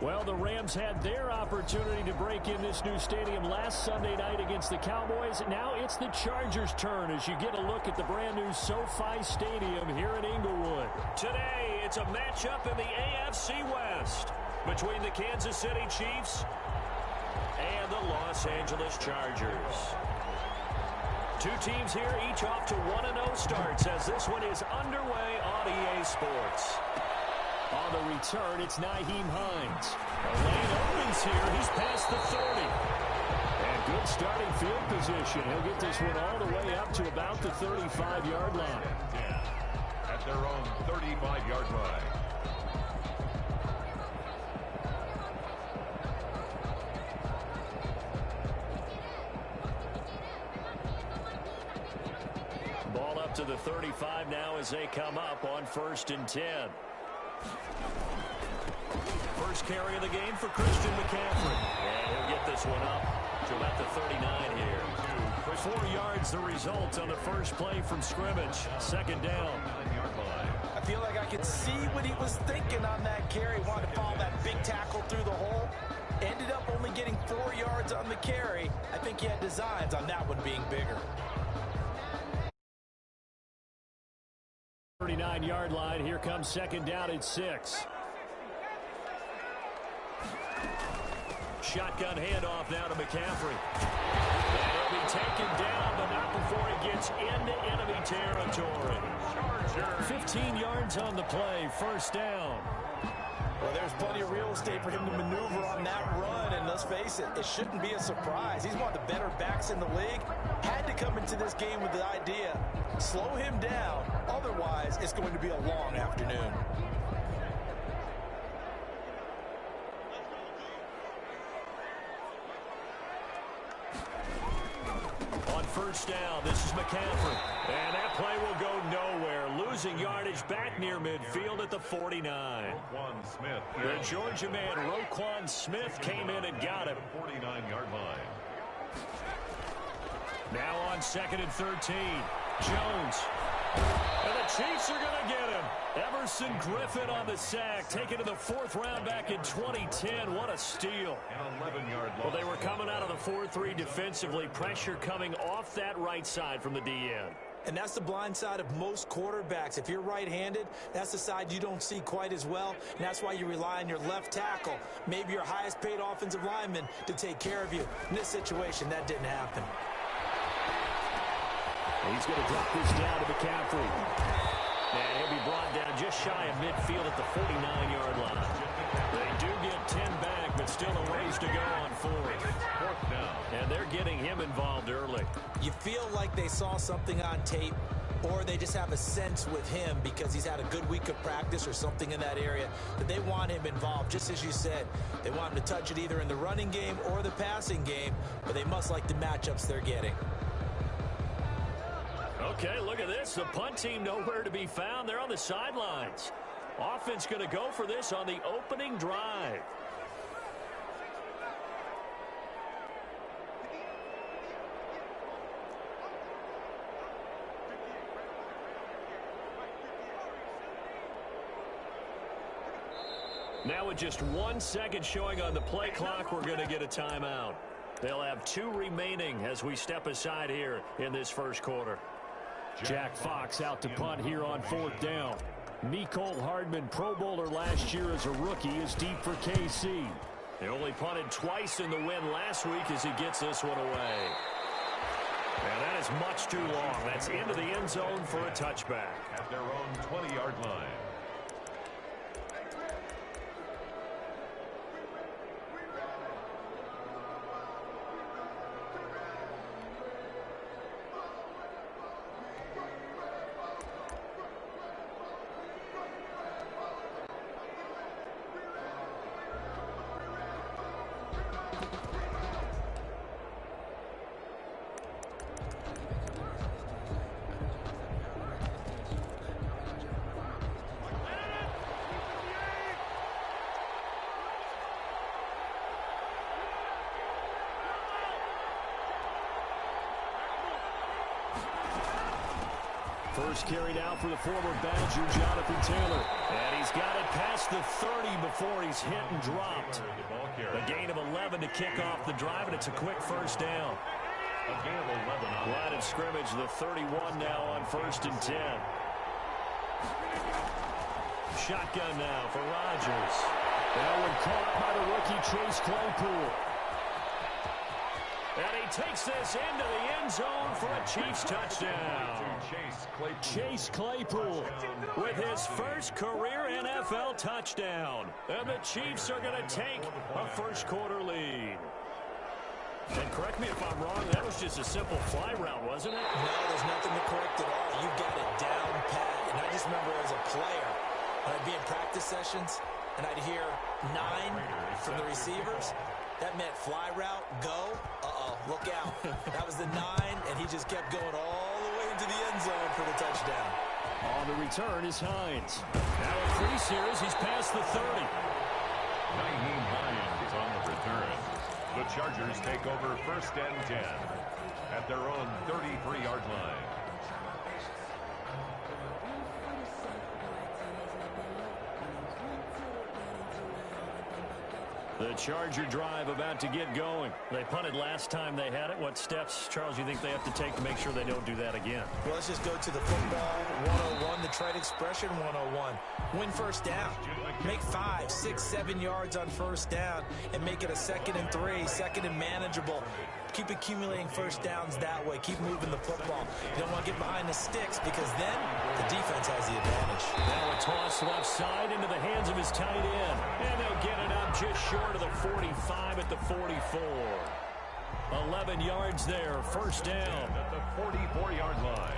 Well, the Rams had their opportunity to break in this new stadium last Sunday night against the Cowboys. Now it's the Chargers' turn as you get a look at the brand-new SoFi Stadium here in Inglewood. Today, it's a matchup in the AFC West between the Kansas City Chiefs and the Los Angeles Chargers. Two teams here, each off to 1-0 starts as this one is underway on EA Sports. On the return, it's Nyheim Hines. The lane opens here. He's past the 30. And good starting field position. He'll get this one all the way up to about the 35-yard line. Yeah, at their own 35-yard line. Ball up to the 35 now as they come up on 1st and 10. First carry of the game for Christian McCaffrey. And he'll get this one up to about the 39 here. 4 yards the result on the first play from scrimmage. 2nd down. I feel like I could see what he was thinking on that carry. Wanted to follow that big tackle through the hole. Ended up only getting 4 yards on the carry. I think he had designs on that one being bigger. 39-yard line. Here comes 2nd down at 6. Shotgun handoff now to McCaffrey. And he'll be taken down, but not before he gets into enemy territory. 15 yards on the play. 1st down. Well, there's plenty of real estate for him to maneuver on that run, and let's face it, it shouldn't be a surprise. He's one of the better backs in the league. Had to come into this game with the idea, slow him down, otherwise it's going to be a long afternoon. On 1st down, this is McCaffrey. And that play will go nowhere. Losing yardage back near midfield at the 49. The Georgia man, Roquan Smith, came in and got him. 49-yard line. Now on 2nd and 13. Jones. And the Chiefs are going to get him. Everson Griffin on the sack, taken to the 4th round back in 2010. What a steal. An 11-yard loss. Well, they were coming out of the 4-3 defensively. Pressure coming off that right side from the DN. And that's the blind side of most quarterbacks. If you're right-handed, that's the side you don't see quite as well. And that's why you rely on your left tackle, maybe your highest-paid offensive lineman, to take care of you. In this situation, that didn't happen. He's going to drop this down to McCaffrey. And he'll be brought down just shy of midfield at the 49-yard line. They do get 10 back, but still a ways to go on 4th down. And they're getting him involved early. You feel like they saw something on tape, or they just have a sense with him because he's had a good week of practice or something in that area that they want him involved. Just as you said, they want him to touch it either in the running game or the passing game, but they must like the matchups they're getting. Okay, look at this. The punt team nowhere to be found. They're on the sidelines. Offense going to go for this on the opening drive. Now with just 1 second showing on the play clock, we're going to get a timeout. They'll have 2 remaining as we step aside here in this first quarter. Jack Fox out to punt here on 4th down. Mecole Hardman, Pro Bowler last year as a rookie, is deep for KC. They only punted twice in the win last week as he gets this one away. And that is much too long. That's into the end zone for a touchback. At their own 20-yard line. First carry now for the former Badger, Jonathan Taylor. And he's got it past the 30 before he's hit and dropped. A gain of 11 to kick off the drive, and it's a quick first down. A gain of 11 on line of scrimmage, the 31 now on 1st and 10. Shotgun now for Rodgers. That one caught by the rookie Chase Claypool. And he takes this into the end zone for a Chiefs touchdown. Chase Claypool with his first career NFL touchdown. And the Chiefs are going to take a first-quarter lead. And correct me if I'm wrong, that was just a simple fly route, wasn't it? No, there's nothing to correct at all. You got it down pat. And I just remember as a player, when I'd be in practice sessions, and I'd hear 9 from the receivers. That meant fly route, go, look out. That was the 9, and he just kept going all the way into the end zone for the touchdown. On the return is Hines. Now a crease here as he's past the 30. Nyheim Hines on the return. The Chargers take over 1st and 10 at their own 33-yard line. The Charger drive about to get going. They punted last time they had it. What steps, Charles, you think they have to take to make sure they don't do that again? Well, let's just go to the football 101, the trade expression 101. Win first down. Make 5, 6, 7 yards on first down and make it a 2nd and 3, 2nd and manageable. Keep accumulating first downs that way. Keep moving the football. You don't want to get behind the sticks because then the defense has the advantage. Now a toss left side into the hands of his tight end. And they'll get it up just short of the 45 at the 44. 11 yards there, first down. At the 44-yard line.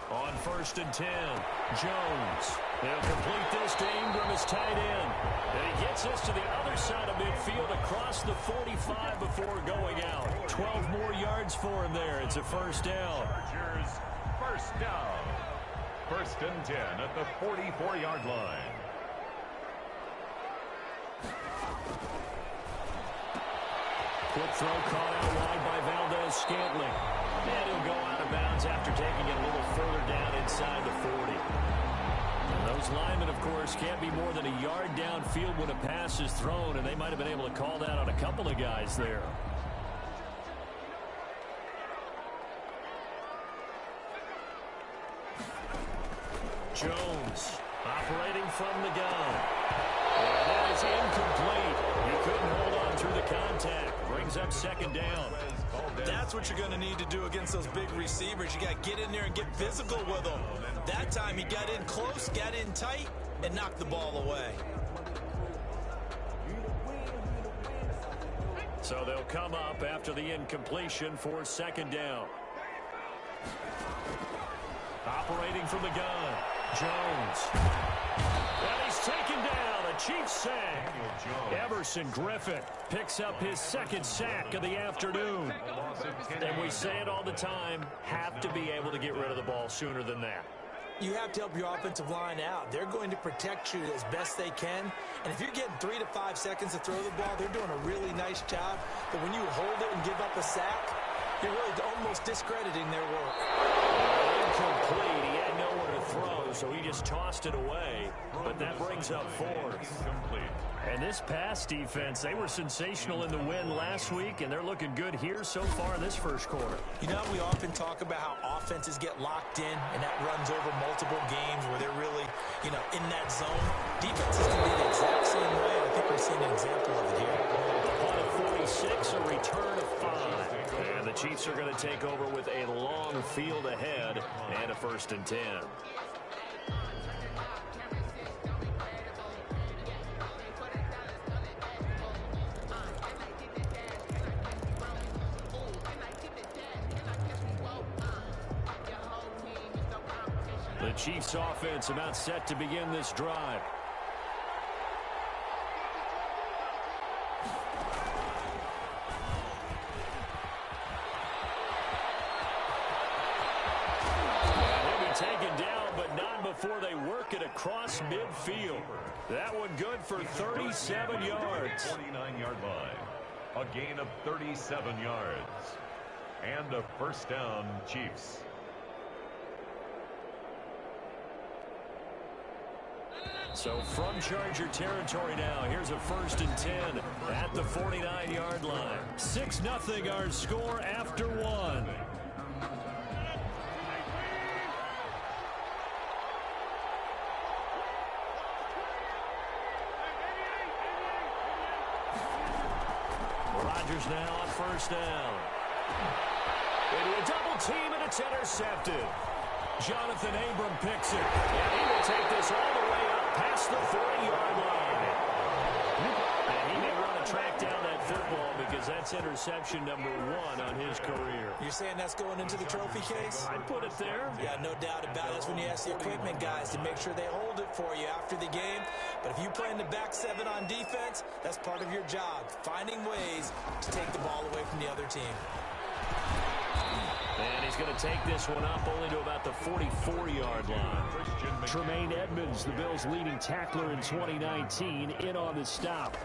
On 1st and 10, Jones. They'll complete this to Ingram as tight end. And he gets this to the other side of midfield across the 45 before going out. 12 more yards for him there. It's a first down. Chargers, first down. 1st and 10 at the 44-yard line. Quick throw caught out wide by Valdez-Scantling. And he'll go out of bounds after taking it a little further down inside the 40. And those linemen, of course, can't be more than a yard downfield when a pass is thrown, and they might have been able to call that on a couple of guys there. Jones operating from the gun. And that is incomplete. He couldn't hold on through the contact. Brings up 2nd down. That's what you're going to need to do against those big receivers. You got to get in there and get physical with them. That time he got in close, got in tight, and knocked the ball away. So they'll come up after the incompletion for 2nd down. Operating from the gun, Jones. And he's taken down. A Chiefs sack. Everson Griffin picks up his 2nd sack of the afternoon. And we say it all the time, have to be able to get rid of the ball sooner than that. You have to help your offensive line out. They're going to protect you as best they can. And if you're getting 3 to 5 seconds to throw the ball, they're doing a really nice job. But when you hold it and give up a sack, you're really almost discrediting their work. Incomplete. He had nowhere to throw, so he just tossed it away. But that brings up 4th. And this pass defense, they were sensational in the win last week, and they're looking good here so far in this first quarter. You know, we often talk about how offenses get locked in, and that runs over multiple games where they're really, in that zone. Defenses can be the exact same way. I think we're seeing an example of it here. On a 46, a return of 5. And the Chiefs are going to take over with a long field ahead and a 1st and 10. The Chiefs offense about set to begin this drive. across midfield. That one good for 37 yards. 49-yard line. A gain of 37 yards. And a first down, Chiefs. So from Charger territory now, here's a 1st and 10 at the 49-yard line. 6-0 our score after 1. Rodgers now on 1st down. Into a double team, and it's intercepted. Jonathan Abram picks it. And he will take this all the way up past the 40-yard line. And he may want to track down that football because that's interception number 1 on his career. You're saying that's going into the trophy case? I'd put it there. Yeah, no doubt about it. That's when you ask the equipment guys to make sure they hold it for you after the game. But if you play in the back 7 on defense, that's part of your job, finding ways to take the ball away from the other team. And he's going to take this one up only to about the 44-yard line. Tremaine Edmonds, the Bills' leading tackler in 2019, in on the stop.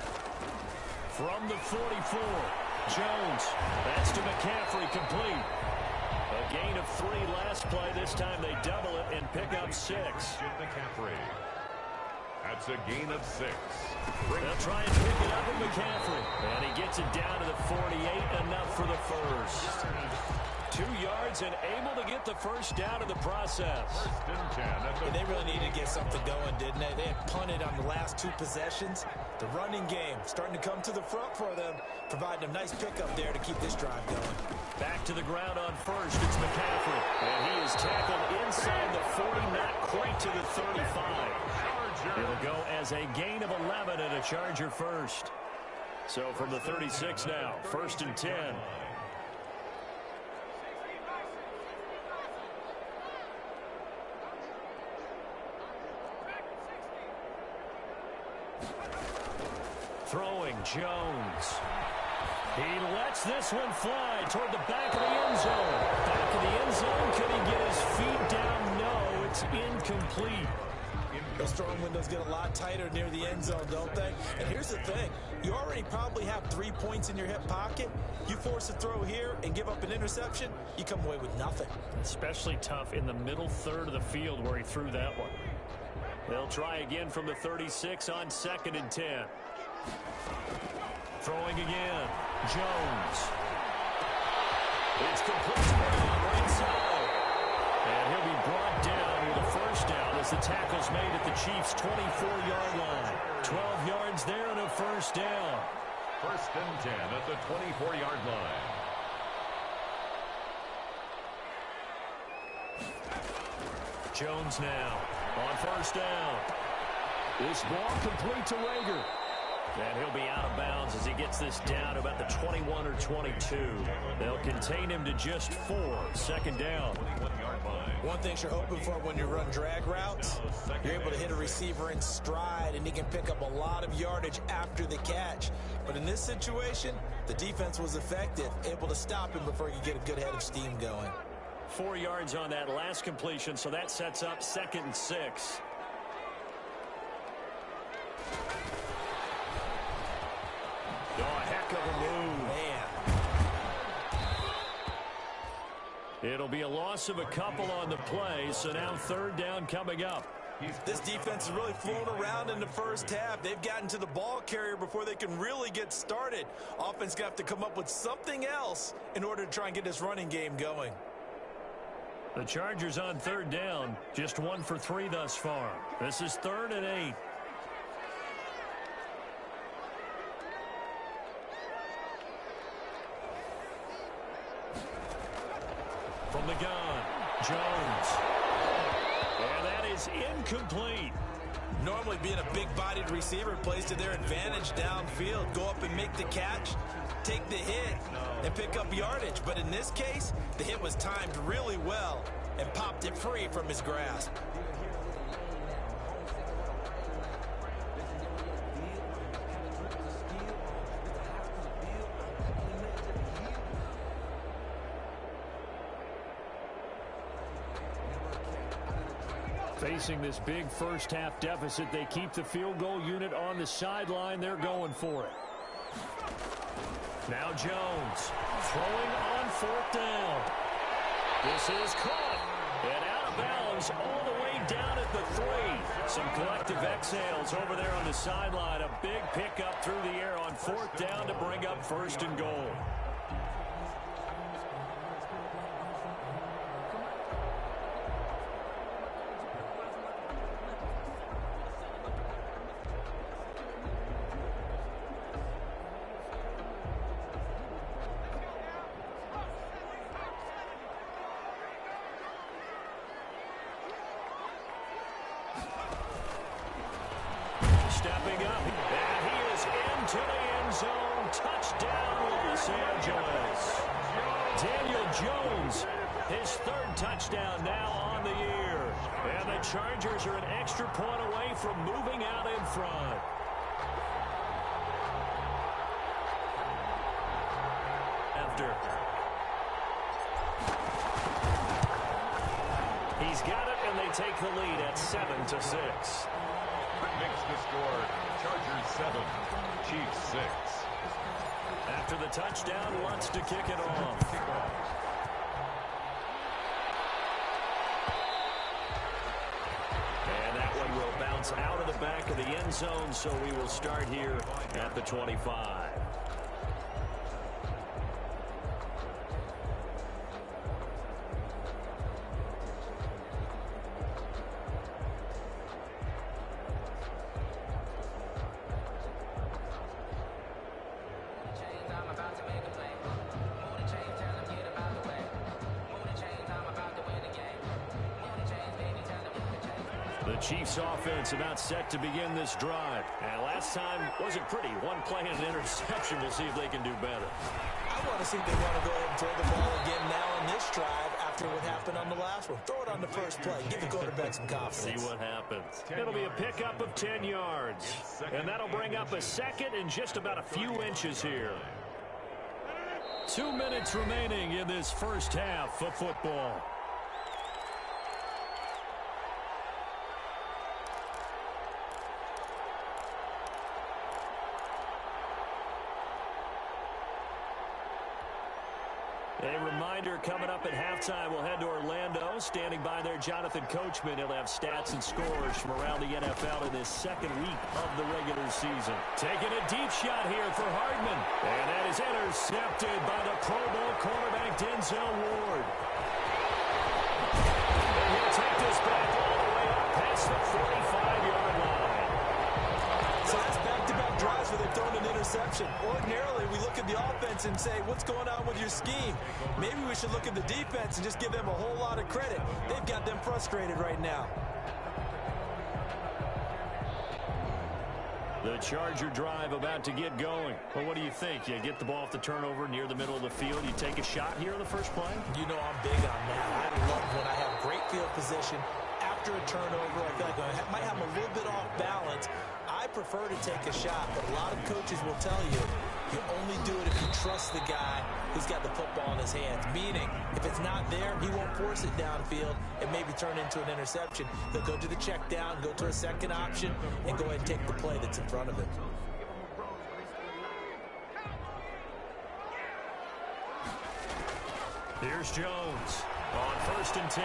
From the 44, Jones. That's to McCaffrey, complete. A gain of 3 last play. This time they double it and pick up 6. McCaffrey. That's a gain of 6. They'll try and pick it up with McCaffrey. And he gets it down to the 48, enough for the first. 2 yards and able to get the first down in the process. 1st and 10. Yeah, they really needed to get something going, didn't they? They had punted on the last 2 possessions. The running game starting to come to the front for them, providing a nice pickup there to keep this drive going. Back to the ground on 1st. It's McCaffrey. And he is tackled inside the 40, not quite to the 35. It'll go as a gain of 11 and a Charger first. So from the 36 now, 1st and 10. Throwing Jones. He lets this one fly toward the back of the end zone. Back of the end zone. Can he get his feet down? No, it's incomplete. Those throwing windows get a lot tighter near the end zone, don't they? And here's the thing. You already probably have 3 points in your hip pocket. You force a throw here and give up an interception, you come away with nothing. Especially tough in the middle third of the field where he threw that one. They'll try again from the 36 on 2nd and 10. Throwing again. Jones. It's complete to the right side. And he'll be brought down with a first down as the tackle's made at the Chiefs' 24-yard line. 12 yards there and a first down. 1st and 10 at the 24-yard line. Jones now on 1st down. This ball complete to Rager. And he'll be out of bounds as he gets this down to about the 21 or 22. They'll contain him to just 4. 2nd down. One thing you're hoping for when you run drag routes, you're able to hit a receiver in stride, and he can pick up a lot of yardage after the catch. But in this situation, the defense was effective, able to stop him before he could get a good head of steam going. 4 yards on that last completion, so that sets up 2nd and 6. Oh, a heck of a move. Man. It'll be a loss of a couple on the play, so now 3rd down coming up. This defense has really flown around in the first half. They've gotten to the ball carrier before they can really get started. Offense going to have to come up with something else in order to try and get this running game going. The Chargers on 3rd down, just 1 for 3 thus far. This is 3rd and 8. From the gun, Jones. And that is incomplete. Normally being a big-bodied receiver plays to their advantage downfield. Go up and make the catch, take the hit, and pick up yardage. But in this case, the hit was timed really well and popped it free from his grasp. Facing this big first-half deficit, they keep the field goal unit on the sideline. They're going for it. Now Jones throwing on fourth down. This is caught and out of bounds all the way down at the 3. Some collective exhales over there on the sideline. A big pickup through the air on fourth down to bring up first and goal. Stepping up, and he is into the end zone. Touchdown, Los Angeles. Daniel Jones, his 3rd touchdown now on the year. And the Chargers are an extra point away from moving out in front. He's got it, and they take the lead at 7-6. Makes the score. Chargers 7, Chiefs 6. After the touchdown, wants to kick it off. And that one will bounce out of the back of the end zone, so we will start here at the 25. The Chiefs offense about set to begin this drive. And last time wasn't pretty. One play and an interception. We'll see if they can do better. I want to see if they want to go ahead and throw the ball again now in this drive after what happened on the last one. Throw it on the first play. Give the quarterback some confidence. See what happens. It'll be a pickup of 10 yards. And that'll bring up a second and just about a few inches here. 2 minutes remaining in this first half of football. A reminder coming up at halftime, we'll head to Orlando. Standing by there, Jonathan Coachman. He'll have stats and scores from around the NFL in this second week of the regular season. Taking a deep shot here for Hardman. And that is intercepted by the Pro Bowl cornerback Denzel Ward. And he'll take this back all the way up past the 45-yard line. So that's back-to-back drives where they've thrown an interception. Ordinarily, we look at the offense and say, what's going on with your scheme? Maybe we should look at the defense and just give them a whole lot of credit. They've got them frustrated right now. The Charger drive about to get going. Well, what do you think? You get the ball off the turnover near the middle of the field. You take a shot here in the first play? You know I'm big on that. I love when I have great field position after a turnover. I feel like I might have a little bit off balance. I prefer to take a shot, but a lot of coaches will tell you only do it if you trust the guy who's got the football in his hands. Meaning, if it's not there, he won't force it downfield and maybe turn into an interception. He'll go to the check down, go to a second option, and go ahead and take the play that's in front of him. Here's Jones on 1st and 10.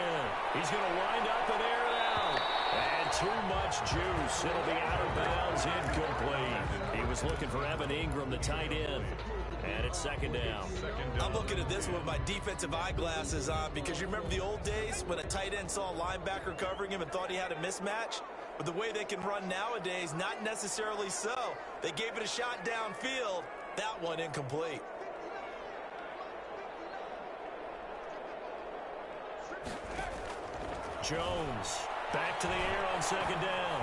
He's going to wind up and air it out. And too much juice. It'll be out of bounds, incomplete. He was looking for Evan Ingram, the tight end. And it's second down. I'm looking at this with my defensive eyeglasses on because you remember the old days when a tight end saw a linebacker covering him and thought he had a mismatch? But the way they can run nowadays, not necessarily so. They gave it a shot downfield. That one incomplete. Jones back to the air on second down.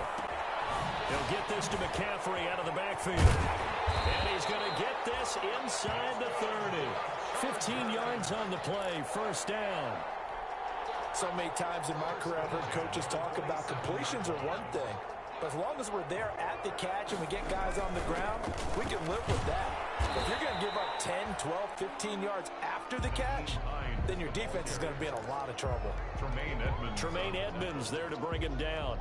He'll get this to McCaffrey out of the backfield. And he's going to get this inside the 30. 15 yards on the play, first down. So many times in my career I've heard coaches talk about completions are one thing. But as long as we're there at the catch and we get guys on the ground, we can live with that. But if you're going to give up 10, 12, 15 yards after the catch, then your defense is going to be in a lot of trouble. Tremaine Edmonds there to bring him down.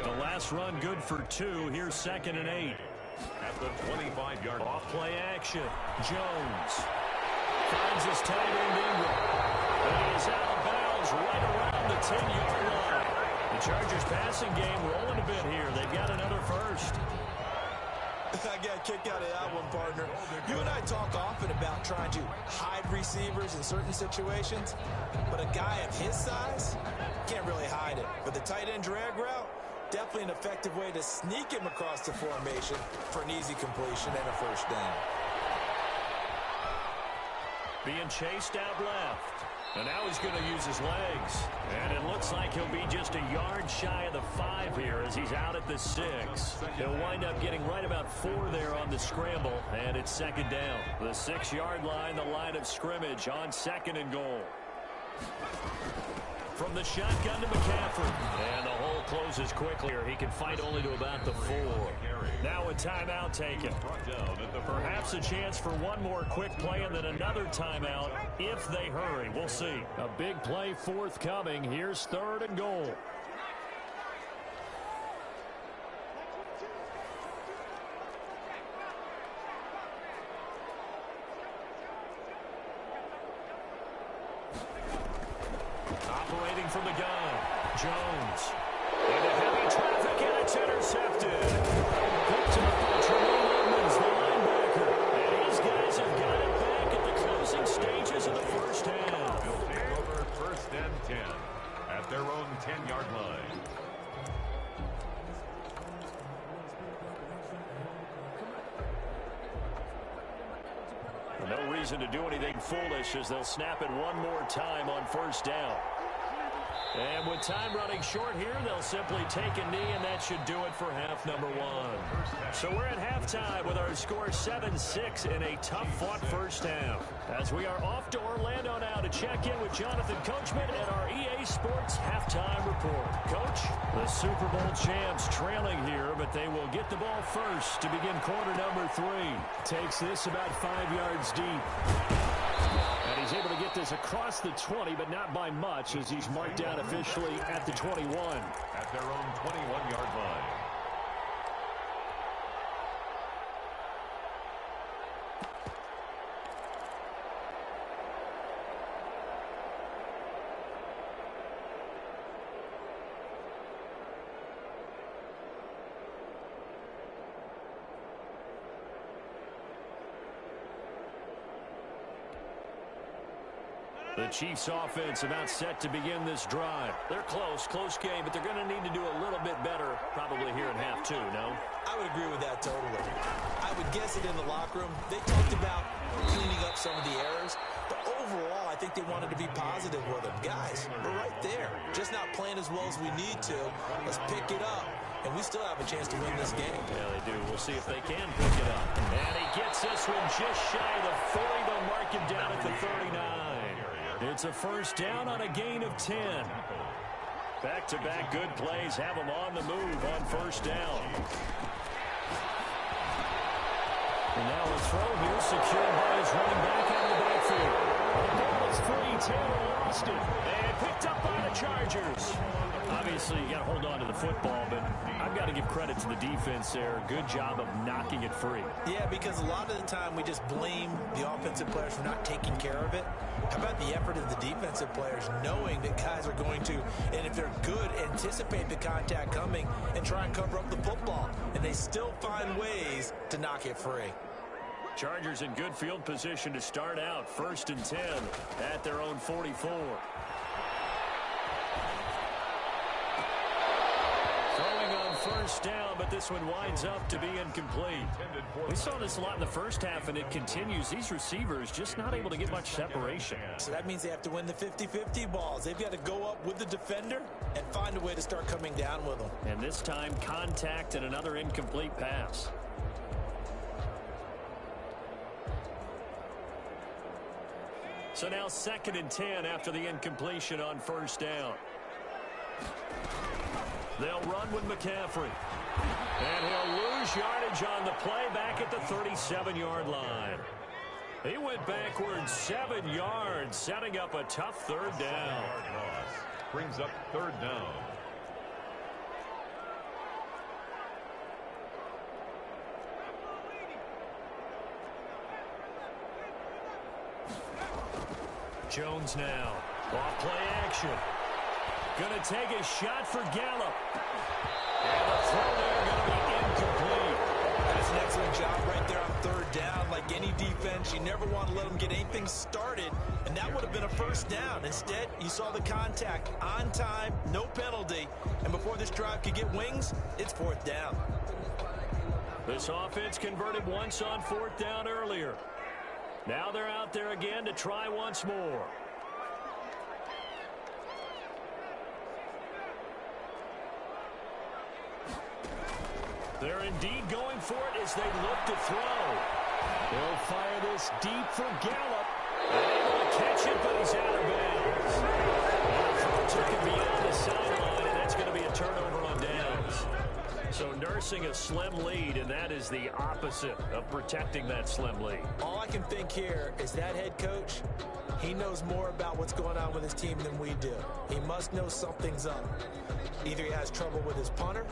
The last run good for 2. Here's 2nd and 8. At the 25-yard line. Off-play action. Jones finds his tight end Ingram. And he is out of bounds right around the 10-yard line. The Chargers passing game rolling a bit here. They've got another first. I got a kick out of that one, partner. You and I talk often about trying to hide receivers in certain situations, but a guy of his size can't really hide it. But the tight end drag route, definitely an effective way to sneak him across the formation for an easy completion and a first down. Being chased out left. And now he's going to use his legs. And it looks like he'll be just a yard shy of the 5 here as he's out at the 6. He'll wind up getting right about 4 there on the scramble, and it's 2nd down. The 6-yard line, the line of scrimmage on 2nd and goal. From the shotgun to McCaffrey. And the hole closes quickly. He can fight only to about the 4. Now a timeout taken. Perhaps a chance for one more quick play and then another timeout if they hurry. We'll see. A big play forthcoming. Here's 3rd and goal. Operating from the gun, Jones. Into heavy traffic, and it's intercepted. Picked up by Tremaine Edmonds, the linebacker. And his guys have got it back at the closing stages of the first half. They'll take over 1st and 10 at their own 10-yard line. No reason to do anything foolish as they'll snap it one more time on 1st down. And with time running short here, they'll simply take a knee, and that should do it for half number 1. So we're at halftime with our score 7-6 in a tough-fought first half. As we are off to Orlando now to check in with Jonathan Coachman at our EA Sports Halftime Report. Coach, the Super Bowl champs trailing here, but they will get the ball first to begin quarter number 3. Takes this about 5 yards deep. And he's able to get this across the 20, but not by much as he's marked down officially at the 21. At their own 21-yard line. The Chiefs offense about set to begin this drive. They're close game, but they're going to need to do a little bit better probably here in half 2, no? I would agree with that totally. I would guess it in the locker room. They talked about cleaning up some of the errors, but overall, I think they wanted to be positive with them. Guys, we're right there. Just not playing as well as we need to. Let's pick it up, and we still have a chance to win this game. Yeah, they do. We'll see if they can pick it up. And he gets this one just shy of the 40. They'll mark him down at the 39. It's a first down on a gain of 10. Back-to-back good plays have him on the move on 1st down. And now a throw here secured by his running back out of the backfield. The ball is free. Taylor lost it. And picked up by the Chargers. Obviously, you got to hold on to the football, but I've got to give credit to the defense there. Good job of knocking it free. Yeah, because a lot of the time we just blame the offensive players for not taking care of it. How about the effort of the defensive players knowing that guys are going to, and if they're good, anticipate the contact coming and try and cover up the football. And they still find ways to knock it free. Chargers in good field position to start out. 1st and 10 at their own 44. Throwing on 1st down, but this one winds up to be incomplete. We saw this a lot in the first half, and it continues. These receivers just not able to get much separation. So that means they have to win the 50-50 balls. They've got to go up with the defender and find a way to start coming down with them. And this time, contact and another incomplete pass. So now 2nd and 10 after the incompletion on 1st down. They'll run with McCaffrey. And he'll lose yardage on the play back at the 37-yard line. He went backwards 7 yards, setting up a tough third down. Brings up third down. Jones now. Off play action. Going to take a shot for Gallup. And the throw there going to be incomplete. That's an excellent job right there on third down. Like any defense, you never want to let them get anything started, and that would have been a first down. Instead, you saw the contact on time, no penalty, and before this drive could get wings, it's fourth down. This offense converted once on fourth down earlier. Now they're out there again to try once more. They're indeed going for it as they look to throw. They'll fire this deep for Gallup. Able to catch it, but he's out of bounds. The throw took him beyond the sideline, and that's going to be a turnover on downs. So nursing a slim lead, and that is the opposite of protecting that slim lead. All I can think here is that head coach, he knows more about what's going on with his team than we do. He must know something's up. Either he has trouble with his punter,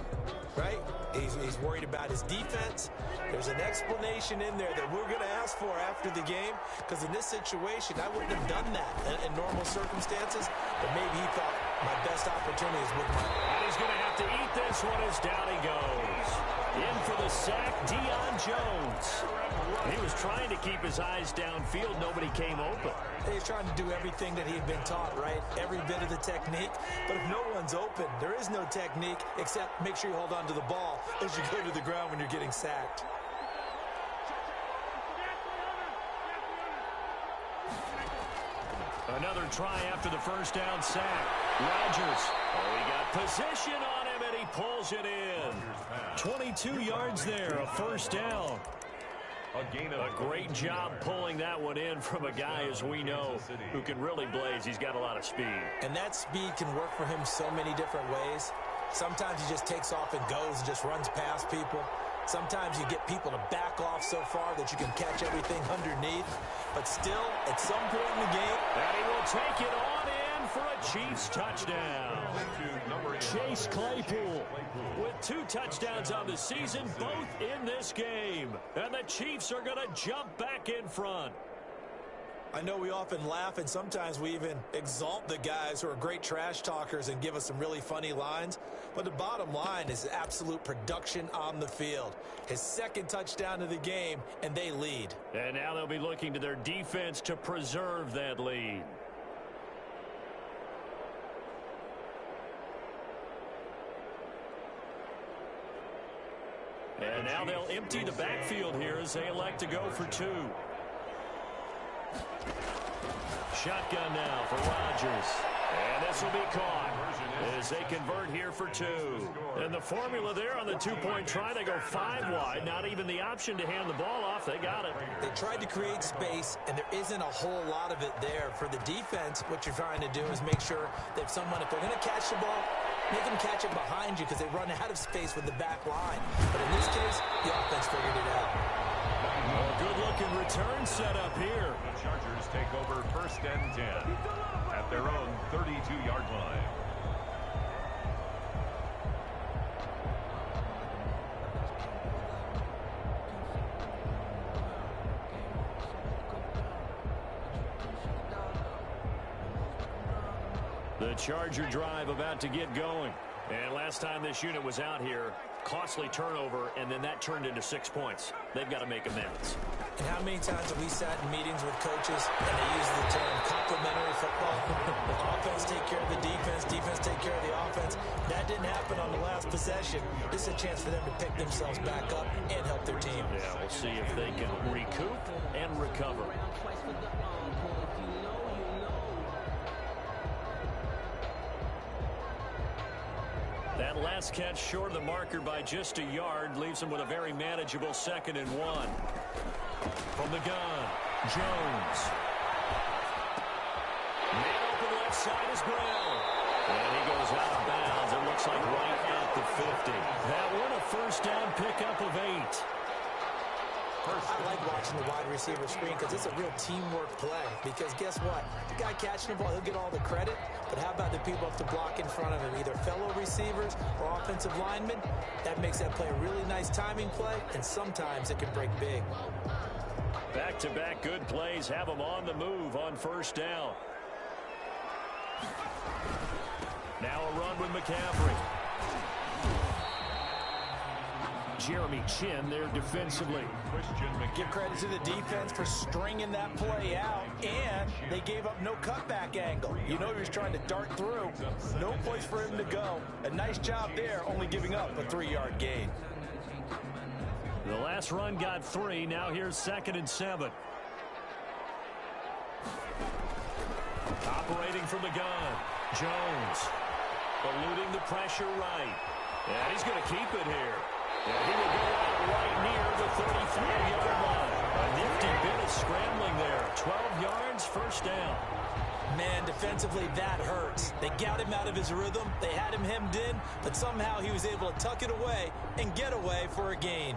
right? He's worried about his defense. There's an explanation in there that we're going to ask for after the game, because in this situation, I wouldn't have done that in normal circumstances, but maybe he thought my best opportunity is with my... And he's going to have to eat this one as down he goes. In for the sack, Deion Jones. He was trying to keep his eyes downfield. Nobody came open. He's trying to do everything that he had been taught, right? Every bit of the technique. But if no one's open, there is no technique except make sure you hold on to the ball as you go to the ground when you're getting sacked. Another try after the first down sack. Rodgers. Oh, he got position on him, and he pulls it in. 22 yards there, a first down. A great job pulling that one in from a guy, as we know, who can really blaze. He's got a lot of speed. And that speed can work for him so many different ways. Sometimes he just takes off and goes and just runs past people. Sometimes you get people to back off so far that you can catch everything underneath. But still, at some point in the game... And he will take it on in for a Chiefs touchdown. Chase Claypool with 2 touchdowns on the season, both in this game. And the Chiefs are going to jump back in front. I know we often laugh, and sometimes we even exalt the guys who are great trash talkers and give us some really funny lines. But the bottom line is absolute production on the field. His second touchdown of the game, and they lead. And now they'll be looking to their defense to preserve that lead. And now they'll empty the backfield here as they elect to go for 2. Shotgun now for Rodgers. And this will be caught as they convert here for 2. And the formula there on the 2-point try, they go 5 wide. Not even the option to hand the ball off. They got it. They tried to create space, and there isn't a whole lot of it there. For the defense, what you're trying to do is make sure that if they're going to catch the ball, make them catch it behind you because they run out of space with the back line. But in this case, the offense figured it out. A good-looking return set up here. The Chargers take over first and 10 at their own 32-yard line. The Charger drive about to get going. And last time this unit was out here, costly turnover, and then that turned into 6 points. They've got to make amends. And how many times have we sat in meetings with coaches and they use the term complementary football? Offense take care of the defense, defense take care of the offense. That didn't happen on the last possession. This is a chance for them to pick themselves back up and help their team. Yeah, we'll see if they can recoup and recover. That last catch short of the marker by just a yard leaves him with a very manageable 2nd and 1. From the gun, Jones. Man open left side is Brown. And he goes out of bounds. It looks like right at the 50. That one a first down pickup of 8. I like watching the wide receiver screen because it's a real teamwork play. Because guess what? The guy catching the ball, he'll get all the credit. But how about the people have to block in front of him, either fellow receivers or offensive linemen? That makes that play a really nice timing play, and sometimes it can break big. Back-to-back good plays have them on the move on first down. Now a run with McCaffrey. Jeremy Chin there defensively. Give credit to the defense for stringing that play out, and they gave up no cutback angle. You know he was trying to dart through. No place for him to go. A nice job there, only giving up a 3-yard gain. The last run got 3. Now here's 2nd and 7. Operating from the gun. Jones eluding the pressure right. And he's going to keep it here. And he will go out right near the 35-yard line. A nifty bit of scrambling there. 12 yards, first down. Man, defensively, that hurts. They got him out of his rhythm. They had him hemmed in, but somehow he was able to tuck it away and get away for a gain.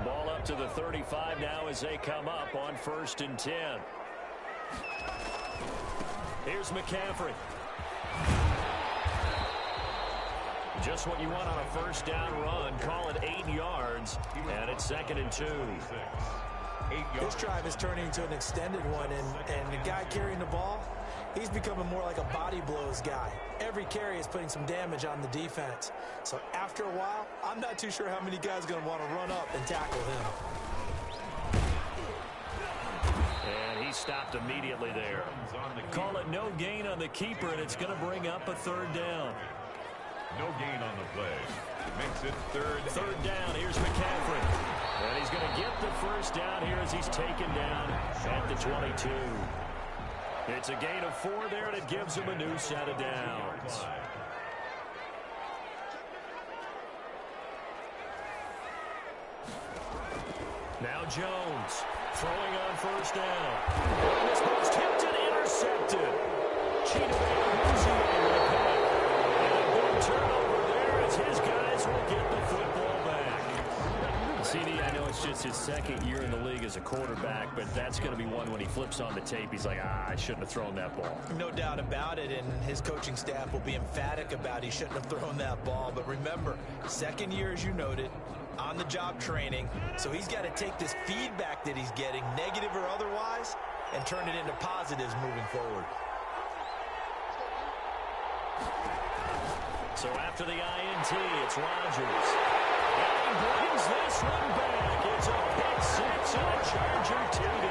Ball up to the 35 now as they come up on 1st and 10. Here's McCaffrey. Just what you want on a first down run. Call it 8 yards, and it's 2nd and 2. This drive is turning into an extended one, and the guy carrying the ball, he's becoming more like a body blows guy. Every carry is putting some damage on the defense. So after a while, I'm not too sure how many guys are going to want to run up and tackle him. And he stopped immediately there. Call it no gain on the keeper, and it's going to bring up a 3rd down. No gain on the play. Makes it 3rd down. Here's McCaffrey. And he's going to get the first down here as he's taken down at the 22. It's a gain of 4 there, and it gives him a new set of downs. Now Jones throwing on first down. And this ball's tipped and intercepted. Cheetah with a pick. And a big turnover there as his guys will get the football back. CD, I know it's just his 2nd year in the league as a quarterback, but that's going to be one when he flips on the tape. He's like, I shouldn't have thrown that ball. No doubt about it, and his coaching staff will be emphatic about he shouldn't have thrown that ball. But remember, 2nd year, as you noted, on-the-job training, so he's got to take this feedback that he's getting, negative or otherwise, and turn it into positives moving forward. So after the INT, it's Rodgers. And he brings this one back. It's a pick 6 and a Charger TD.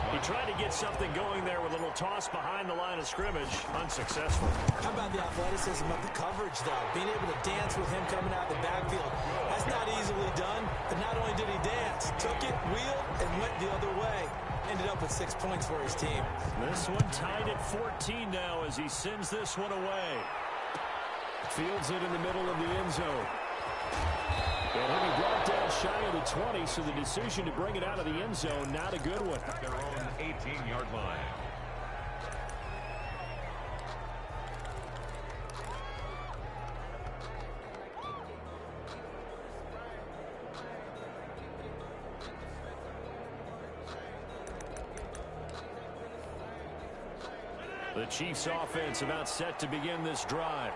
He tried to get something going there with a little toss behind the line of scrimmage. Unsuccessful. How about the athleticism of the coverage, though? Being able to dance with him coming out of the backfield. That's not easily done, but not only did he dance, took it, wheeled, and went the other way. Ended up with 6 points for his team. This one tied at 14 now as he sends this one away. Fields it in the middle of the end zone. And he'll be brought down shy of the 20, so the decision to bring it out of the end zone, not a good one. Their own 18-yard line. The Chiefs offense about set to begin this drive.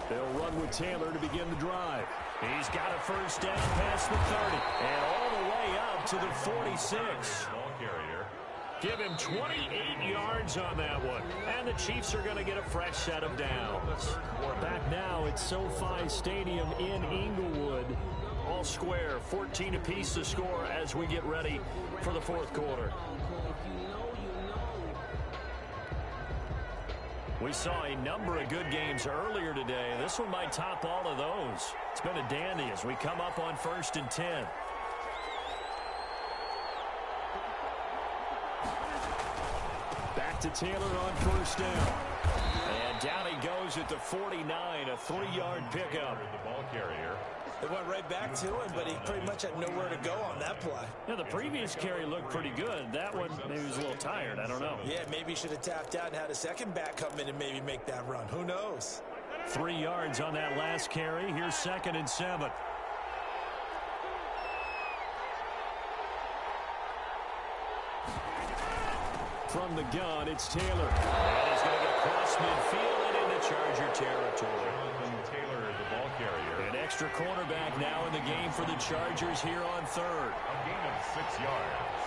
They'll run with Taylor to begin the drive. He's got a first down past the 30 and all the way up to the 46. Ball carrier. Give him 28 yards on that one. And the Chiefs are going to get a fresh set of downs. Back now at SoFi Stadium in Inglewood. All square, 14 apiece to score as we get ready for the 4th quarter. We saw a number of good games earlier today. This one might top all of those. It's been a dandy as we come up on 1st and 10. to Taylor on first down. And down he goes at the 49, a 3-yard pickup. The ball carrier. They went right back to him, but he pretty much had nowhere to go on that play. Yeah, the previous carry looked pretty good. That one, maybe he was a little tired. I don't know. Yeah, maybe he should have tapped out and had a second back come in and maybe make that run. Who knows? 3 yards on that last carry. Here's 2nd and 7. From the gun, it's Taylor. And he's going to get across midfield and into Charger territory. Taylor, the ball carrier. An extra cornerback now in the game for the Chargers here on 3rd. A gain of 6 yards.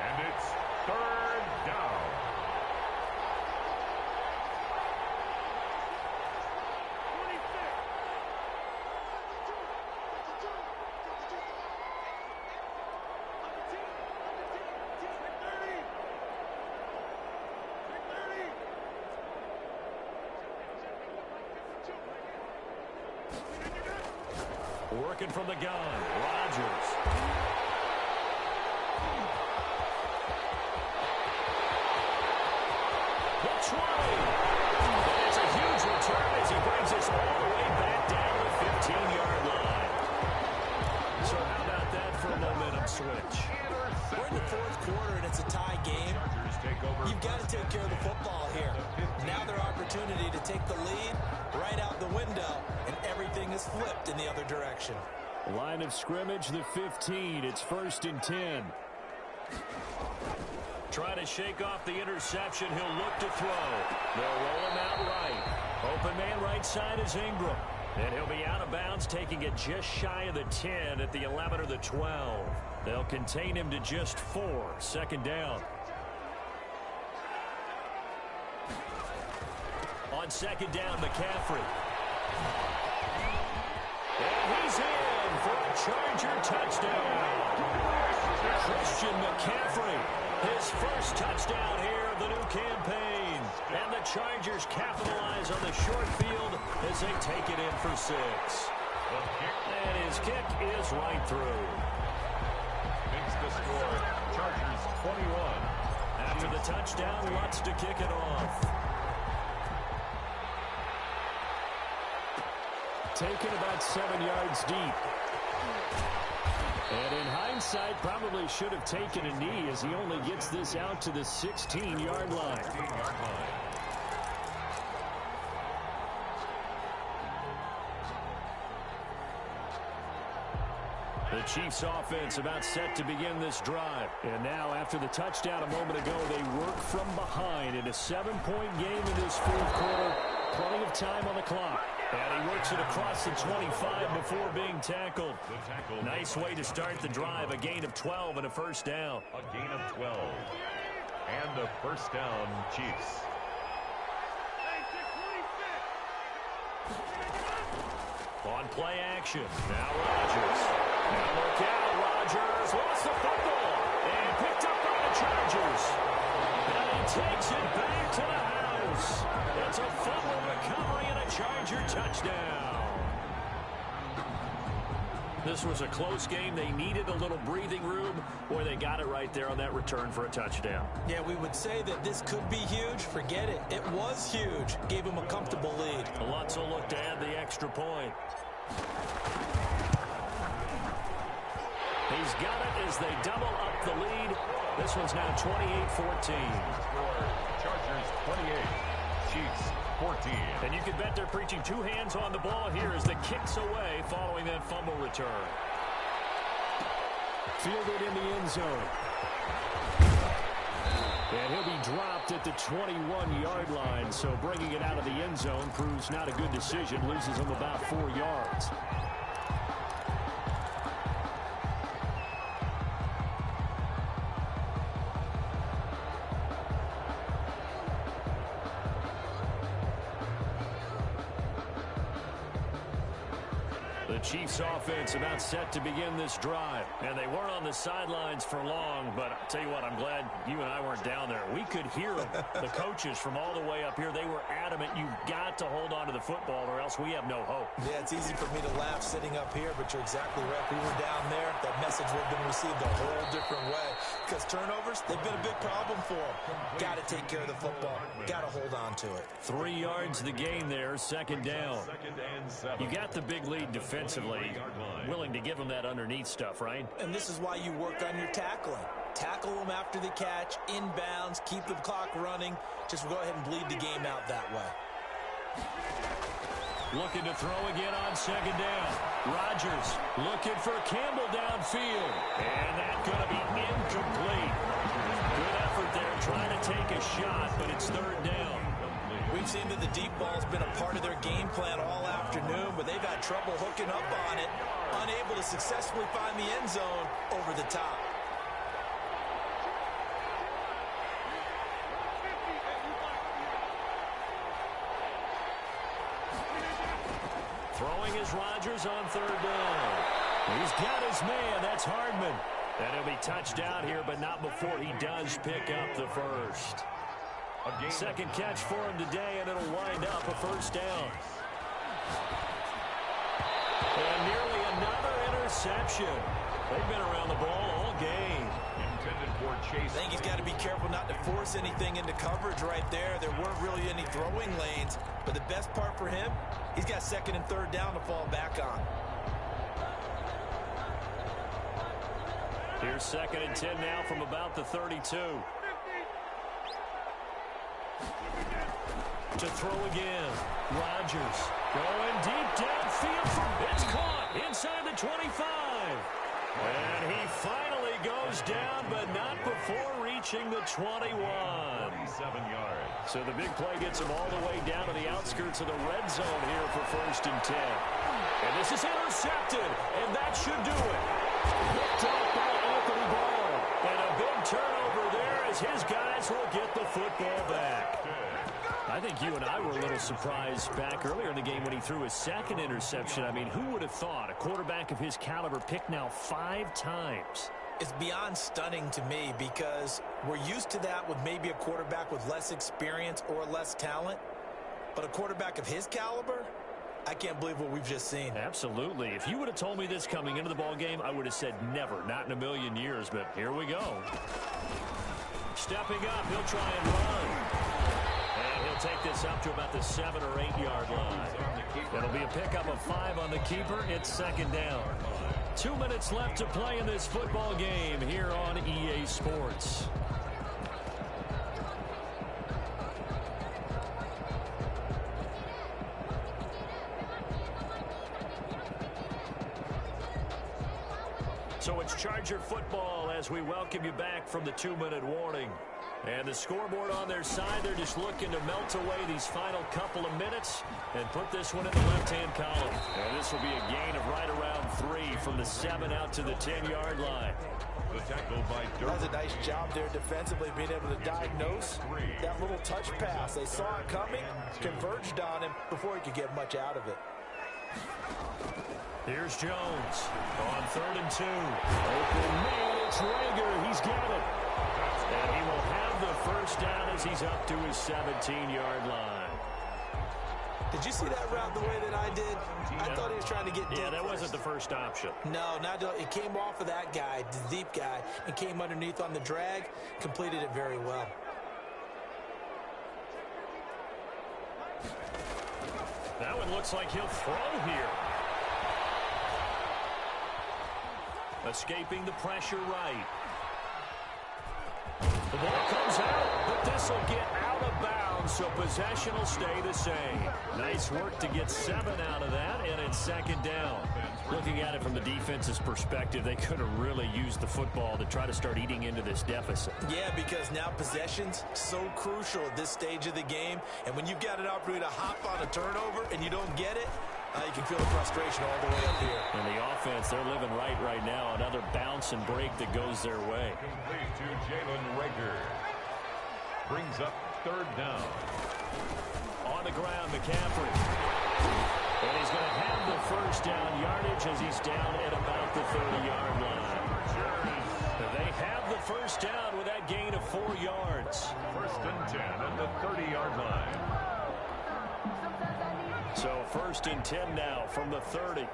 And it's 3rd down. Working from the gun, Rodgers. The 20. And it's a huge return as he brings us all the way back down the 15-yard line. So how about that for a momentum switch? We're in the 4th quarter and it's a tie game. You've got to take care of the football here. Now their opportunity to take the lead right out the window, and everything is flipped in the other direction. Line of scrimmage, the 15. It's 1st and 10. Trying to shake off the interception. He'll look to throw. They'll roll him out right. Open man right side is Ingram. And he'll be out of bounds, taking it just shy of the 10 at the 11 or the 12. They'll contain him to just 4. 2nd down. On 2nd down, McCaffrey. And he's in for a Charger touchdown. Christian McCaffrey, his first touchdown here of the new campaign. And the Chargers capitalize on the short field as they take it in for 6. And his kick is right through. Makes the score. Chargers 21. After the touchdown, Lutz to kick it off. Taken about 7 yards deep. And in hindsight, probably should have taken a knee as he only gets this out to the 16-yard line. The Chiefs offense about set to begin this drive. And now after the touchdown a moment ago, they work from behind in a 7-point game in this 4th quarter. Plenty of time on the clock. And he works it across the 25 before being tackled. Nice way to start the drive. A gain of 12 and a 1st down. A gain of 12. And a 1st down, Chiefs. On play action. Now Rodgers. Now look out. Rodgers lost the football. And picked up by the Chargers. And he takes it back to the house. It's a fumble recovery and a Charger touchdown. This was a close game. They needed a little breathing room, or they got it right there on that return for a touchdown. Yeah, we would say that this could be huge. Forget it. It was huge. Gave him a comfortable lead. Lutz will look to add the extra point. He's got it as they double up the lead. This one's now 28-14. Chargers 28. Chiefs 14. And you can bet they're preaching 2 hands on the ball here as the kick's away following that fumble return. Fielded in the end zone. And he'll be dropped at the 21-yard line. So bringing it out of the end zone proves not a good decision. Loses him about 4 yards. The The Chiefs offense about set to begin this drive. And they weren't on the sidelines for long, but I'll tell you what, I'm glad you and I weren't down there. We could hear them. The coaches from all the way up here, they were adamant, you've got to hold on to the football or else we have no hope. Yeah, it's easy for me to laugh sitting up here, but you're exactly right. If we were down there, that message would have been received a whole different way. Because turnovers, they've been a big problem for them. Got to take care of the football. Got to hold on to it. 3 yards the game there, second down. You got the big lead defensively. Willing to give them that underneath stuff, right? And this is why you work on your tackling. Tackle them after the catch, inbounds, keep the clock running. Just go ahead and bleed the game out that way. Looking to throw again on second down. Rodgers looking for Campbell downfield. And that's going to be incomplete. Good effort there trying to take a shot, but it's third down. We've seen that the deep ball's been a part of their game plan all afternoon, but they've had trouble hooking up on it, unable to successfully find the end zone over the top. Throwing is Rodgers on third down. He's got his man. That's Hardman. And he'll be touched out here, but not before he does pick up the first. Second catch for him today, and it'll wind up a first down. And nearly another interception. They've been around the ball all game. Intended for Chase. I think he's got to be careful not to force anything into coverage right there. There weren't really any throwing lanes, but the best part for him, he's got second and third down to fall back on. Here's second and 10 now from about the 32. To throw again. Rodgers going deep downfield. It's caught inside the 25. And he finally goes down, but not before reaching the 21. 7 yards. So the big play gets him all the way down to the outskirts of the red zone here for first and 10. And this is intercepted, and that should do it. Picked up by Anthony Barr. And a big turnover there as his guys will get the football back. I think you and I were a little surprised back earlier in the game when he threw his second interception. I mean, who would have thought a quarterback of his caliber picked now 5 times? It's beyond stunning to me because we're used to that with maybe a quarterback with less experience or less talent. But a quarterback of his caliber, I can't believe what we've just seen. Absolutely. If you would have told me this coming into the ball game, I would have said never, not in a million years. But here we go. Stepping up, he'll try and run. And he'll take this up to about the 7 or 8 yard line. It'll be a pickup of 5 on the keeper. It's second down. 2 minutes left to play in this football game here on EA Sports. So it's Charger football as we welcome you back from the 2-minute warning. And the scoreboard on their side, they're just looking to melt away these final couple of minutes and put this one in the left-hand column. And this will be a gain of right around 3 from the 7 out to the 10-yard line. The tackle by Durham. Does a nice job there defensively, being able to diagnose that little touch pass. They saw it coming, converged on him before he could get much out of it. Here's Jones on 3rd and 2. Open man, it's Rager. He's got it. And he will have the first down as he's up to his 17-yard line. Did you see that route the way that I did? I thought he was trying to get deep. Yeah, that first. wasn't the first option. No, it came off of that guy, the deep guy, and came underneath on the drag, completed it very well. That one looks like he'll throw here. Escaping the pressure right. The ball comes out, but this will get out of bounds, so possession will stay the same. Nice work to get 7 out of that, and it's second down. Looking at it from the defense's perspective, they could have really used the football to try to start eating into this deficit. Yeah, because now possession's so crucial at this stage of the game, and when you've got an opportunity to hop on a turnover and you don't get it, you can feel the frustration all the way up here. And the offense, they're living right now. Another bounce and break that goes their way. Complete to Jalen Rager. Brings up 3rd down. On the ground, McCaffrey. And he's going to have the first down yardage as he's down at about the 30-yard line. They have the first down with that gain of 4 yards. First and 10 at the 30-yard line. So first and 10 now from the 30.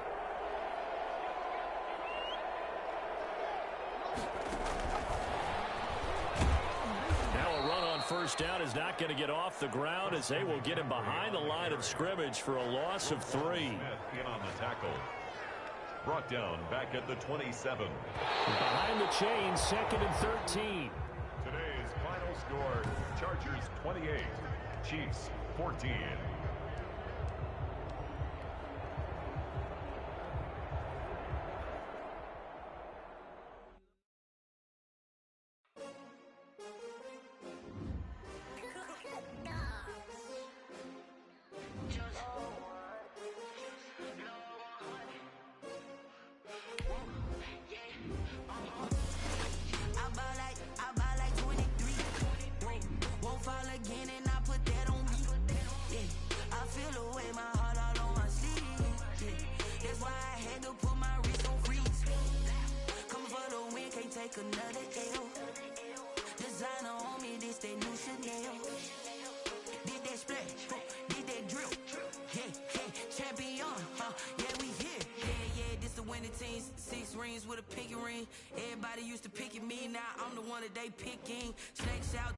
First down is not going to get off the ground as they will get him behind the line of scrimmage for a loss of 3. Smith in on the tackle. Brought down back at the 27. Behind the chain, second and 13. Today's final score, Chargers 28, Chiefs 14. Another L. Designer on me, this that new Chanel. Did that splash, did that drill. Yeah, champion, yeah, we here. Yeah, this the winning team. 6 rings with a pinky ring. Everybody used to pick at me, now I'm the one that they picking. Snakes out.